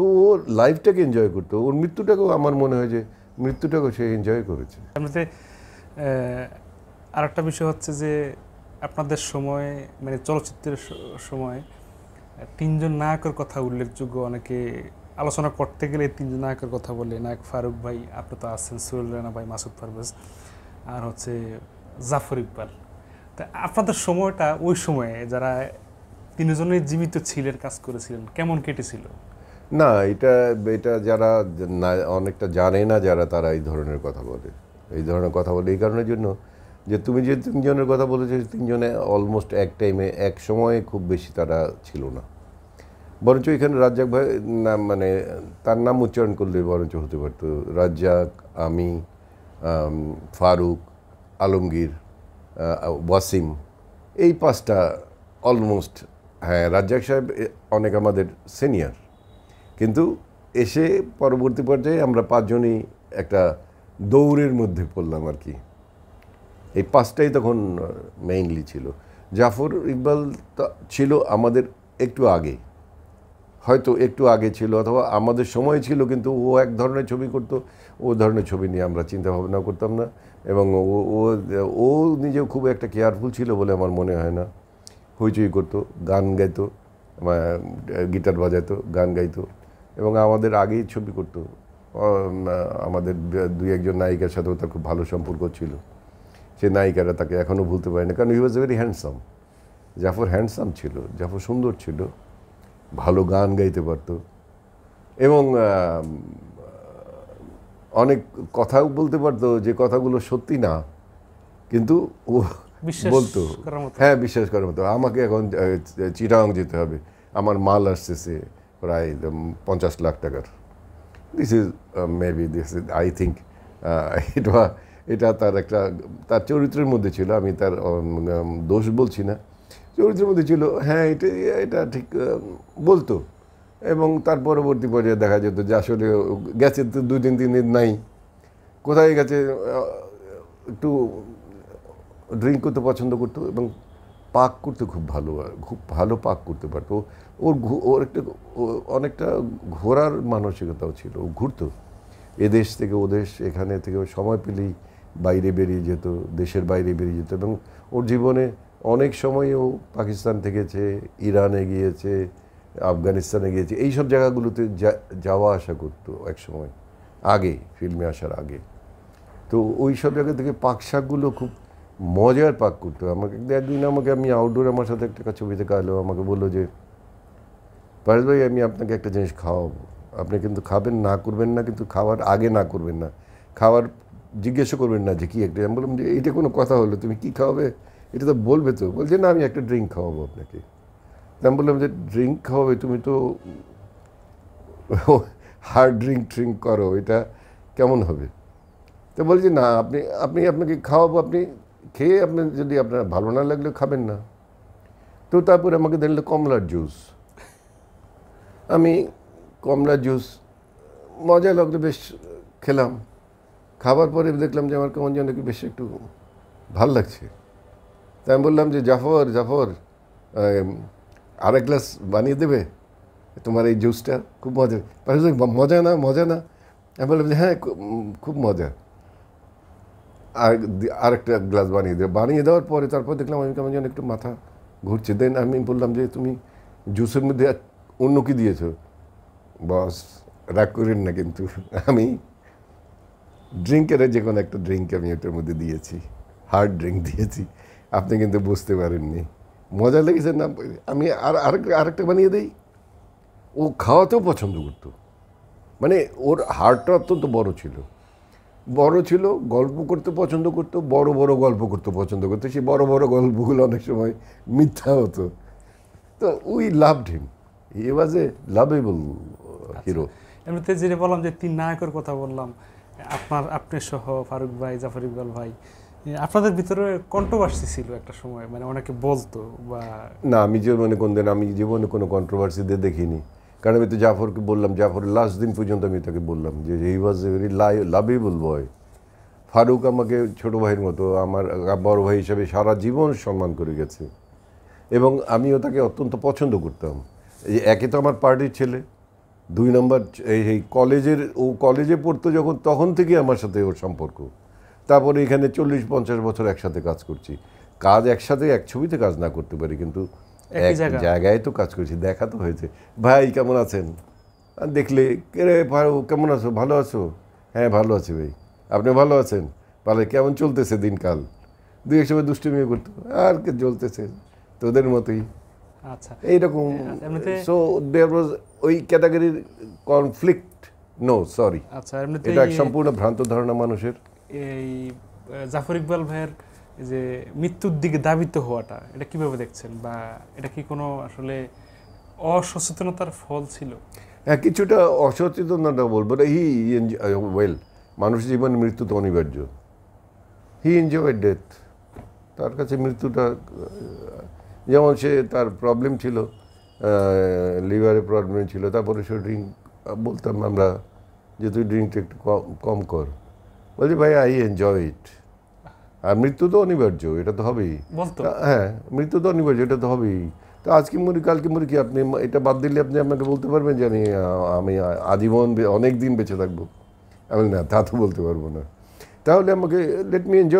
তো ও লাইফটাকে এনজয় করতো, ওর মৃত্যুটাকেও আমার মনে হয় যে মৃত্যুটাকেও সে এনজয় করেছে। এমনিতে আরেকটা বিষয় হচ্ছে যে আপনাদের সময় মানে চলচ্চিত্রের সময় তিনজন নায়কের কথা উল্লেখযোগ্য, অনেকে আলোচনা করতে গেলে তিনজন নায়কের কথা বলে, নায়ক ফারুক ভাই, আপনি তো আছেন, সোহেল রানা ভাই, মাসুদ পারভেজ, আর হচ্ছে জাফর ইকবাল। তা আপনাদের সময়টা ওই সময়ে যারা তিনজনেই জীবিত ছিলেন, কাজ করেছিলেন, কেমন কেটেছিল? না, এটা এটা যারা অনেকটা জানে না যারা, তারা এই ধরনের কথা বলে। এই ধরনের কথা বলে এই কারণের জন্য যে তুমি যে তিনজনের কথা বলেছো, তিনজনে অলমোস্ট এক টাইমে এক সময়ে খুব বেশি তারা ছিল না। বরঞ্চ এখানে রাজ্জাক ভাই নাম, মানে তার নাম উচ্চারণ করলে বরঞ্চ হতে পারতো। রাজ্জাক, আমি, ফারুক, আলমগীর, ওয়াসিম, এই পাঁচটা অলমোস্ট। হ্যাঁ, রাজ্জাক সাহেব অনেক আমাদের সিনিয়র, কিন্তু এসে পরবর্তী পর্যায়ে আমরা পাঁচজনই একটা দৌড়ের মধ্যে পড়লাম আর কি। এই পাঁচটাই তখন মেইনলি ছিল। জাফর ইকবাল ছিল আমাদের একটু আগে, হয়তো একটু আগে ছিল, অথবা আমাদের সময় ছিল, কিন্তু ও এক ধরনের ছবি করতো, ও ধরনের ছবি নিয়ে আমরা চিন্তা ভাবনা করতাম না। এবং ও নিজেও খুব একটা কেয়ারফুল ছিল বলে আমার মনে হয় না। হইচই করতো, গান গাইতো, গিটার বাজাইতো, গান গাইতো, এবং আমাদের আগেই ছবি করতো। আমাদের দুই একজন নায়িকার সাথেও তার খুব ভালো সম্পর্ক ছিল। সে নায়িকারা তাকে এখনও ভুলতে পারে না, কারণ he was very handsome. Jafar handsome ছিল, জাফর সুন্দর ছিল, ভালো গান গাইতে পারতো, এবং অনেক কথাও বলতে পারতো যে কথাগুলো সত্যি না, কিন্তু ও বলতো। হ্যাঁ, বিশ্বাস করার মতো। আমাকে এখন চিটাগাং যেতে হবে, আমার মাল আসতেছে প্রায় 50 লাখ টাকার। This is maybe this is I think এটা তার একটা, তার চরিত্রের মধ্যে ছিল। আমি তার দোষ বলছি না, চরিত্রের মধ্যে ছিল। হ্যাঁ, এটা ঠিক বলতো। এবং তার পরবর্তী পর্যায়ে দেখা যেত যে আসলে গেছে তো 2-3 দিন নাই, কোথায় গেছে। একটু ড্রিঙ্ক করতে পছন্দ করতো, এবং পাক করতে খুব ভালো পাক করতে পারতো। ওর একটা অনেকটা ঘোরার মানসিকতাও ছিল। ও ঘুরতো এদেশ থেকে ওদেশ, এখানে থেকে সময় পেলেই বাইরে বেরিয়ে যেত, দেশের বাইরে বেরিয়ে যেত। এবং ওর জীবনে অনেক সময় ও পাকিস্তান থেকেছে, ইরানে গিয়েছে, আফগানিস্তানে গিয়েছে, এইসব জায়গাগুলোতে যাওয়া আসা করতো এক সময়, আগে ফিল্মে আসার আগে। তো ওই সব জায়গা থেকে পাক শাকগুলো খুব মজার পাক করতো। একদিন আমি আউটডোর, আমার সাথে একটা ছবিতে কালো আমাকে বললো যে, পারেশ ভাই, আমি আপনাকে একটা জিনিস খাওয়াবো, আপনি কিন্তু খাবেন, না করবেন না, কিন্তু খাওয়ার আগে না করবেন না, খাওয়ার জিজ্ঞেসও করবেন না যে কী একটা। আমি বললাম যে এইটা কোনো কথা হলো, তুমি কী খাওয়াবে এটা তো বলবে তো। বলছে না, আমি একটা ড্রিঙ্ক খাওয়াবো আপনাকে। আমি বললাম যে ড্রিঙ্ক খাওয়াবে, তুমি তো হার্ড ড্রিঙ্ক করো, এটা কেমন হবে? তো বলছি না, আপনাকে খাওয়াবো, আপনি খেয়ে আপনি যদি আপনার ভালো না লাগলে খাবেন না। তো তারপরে আমাকে দিল কমলার জুস। আমি কমলার জুস মজা লাগলো, বেশ খেলাম। খাবার পরে দেখলাম যে আমার কেমন যেন বেশ একটু ভাল লাগছে। তাই আমি বললাম যে জাফর আরেক গ্লাস বানিয়ে দেবে তোমার এই জুসটা, খুব মজা। মজা না। আমি বললাম যে হ্যাঁ, খুব মজা, আরেকটা গ্লাস বানিয়ে দেওয়ার পরে তারপর দেখলাম আমি কেমন যেন একটু মাথা ঘুরছে। দেন আমি বললাম যে তুমি জুসের মধ্যে অন্য কি দিয়েছো? বস রাগ করেন না, কিন্তু আমি ড্রিঙ্কের যে কোনো একটা ড্রিঙ্ক আমি ওটার মধ্যে দিয়েছি, হার্ড ড্রিঙ্ক দিয়েছি। আপনি কিন্তু বুঝতে পারেননি। মজা লেগেছে না? আমি আরেকটা বানিয়ে দেই। ও খাওয়াতেও পছন্দ করতো, মানে ওর হার্টটা অত্যন্ত বড় ছিল, গল্প করতে পছন্দ করতো, বড় গল্প করতে পছন্দ করতো। সেই বড় গল্পগুলো অনেক সময় মিথ্যা হতো। তো we loved him, he was a lovable hero. এমনিতে যেটা বললাম যে তিন নায়কের কথা বললাম, আপনি সহ ফারুক ভাই, জাফর ইকবাল ভাই, আপনাদের ভিতরে কন্ট্রোভার্সি ছিল একটা সময়, মানে অনেকে বলতো বা না, আমি জীবনে কোনো কন্ট্রোভার্সি দিয়ে দেখিনি। কারণ আমি তো জাফরকে বললাম, জাফরের লাস্ট দিন পর্যন্ত আমি তাকে বললাম যে হি ওয়াজ এ ভেরি লাভেবল বয়। ফারুক আমাকে ছোটো ভাইয়ের মতো, আমার বড় ভাই হিসাবে সারা জীবন সম্মান করে গেছে, এবং আমিও তাকে অত্যন্ত পছন্দ করতাম। একে তো আমার পার্টির ছেলে, 2 নম্বর এই কলেজে পড়তো যখন, তখন থেকে আমার সাথে ওর সম্পর্ক। তারপরে এখানে 40-50 বছর একসাথে কাজ করছি। কাজ একসাথে এক ছবিতে কাজ না করতে পারি, কিন্তু এক জায়গায় তো কাজ করছি, দেখা তো হয়েছে। ভাই কেমন আছেন, দেখলে রে কেমন আছো, ভালো আছো? হ্যাঁ ভালো আছি ভাই, আপনি ভালো আছেন? ভালো। কেমন চলতেছে দিনকাল? দুই এক সময় দুষ্টুমিও করতো, আর কে চলতেছে তোদের মতোই। আচ্ছা, এইরকম। সো দেয়ার ওয়াজ ওই ক্যাটাগরির কনফ্লিক্ট, নো সরি। আচ্ছা, এমনিতে এটা এক সম্পূর্ণ ভ্রান্ত ধারণা মানুষের। এই জাফর ইকবাল ভাইয়ের যে মৃত্যুর দিকে ধাবিত হওয়াটা, এটা কিভাবে দেখছেন, বা এটা কি কোনো আসলে অসচেতনতার ফল ছিল? হ্যাঁ, কিছুটা অসচেতনতা বলবো না। ওয়েল, মানুষ জীবনে মৃত্যু তো অনিবার্য। হি এনজয়েড ডেথ। তার কাছে মৃত্যুটা, যেমন সে তার প্রবলেম ছিল, লিভারে প্রবলেম ছিল, তারপরে সে ড্রিঙ্ক, বলতাম আমরা যে তুই ড্রিঙ্কটা একটু কম কর, বলছি ভাই আই এনজয় ইট। আর মৃত্যু তো অনিবার্য, এটা তো হবেই। হ্যাঁ, মৃত্যু তো অনিবার্য, এটা তো হবেই। তো আজকে মরি কালকে মরি, কি আপনি এটা বাদ দিলে আপনি আমাকে বলতে পারবেন যে আমি আজীবন অনেক দিন বেঁচে থাকবো? আমি না, তা তো বলতে পারবো না। তাহলে আমাকে লেট মি এনজয়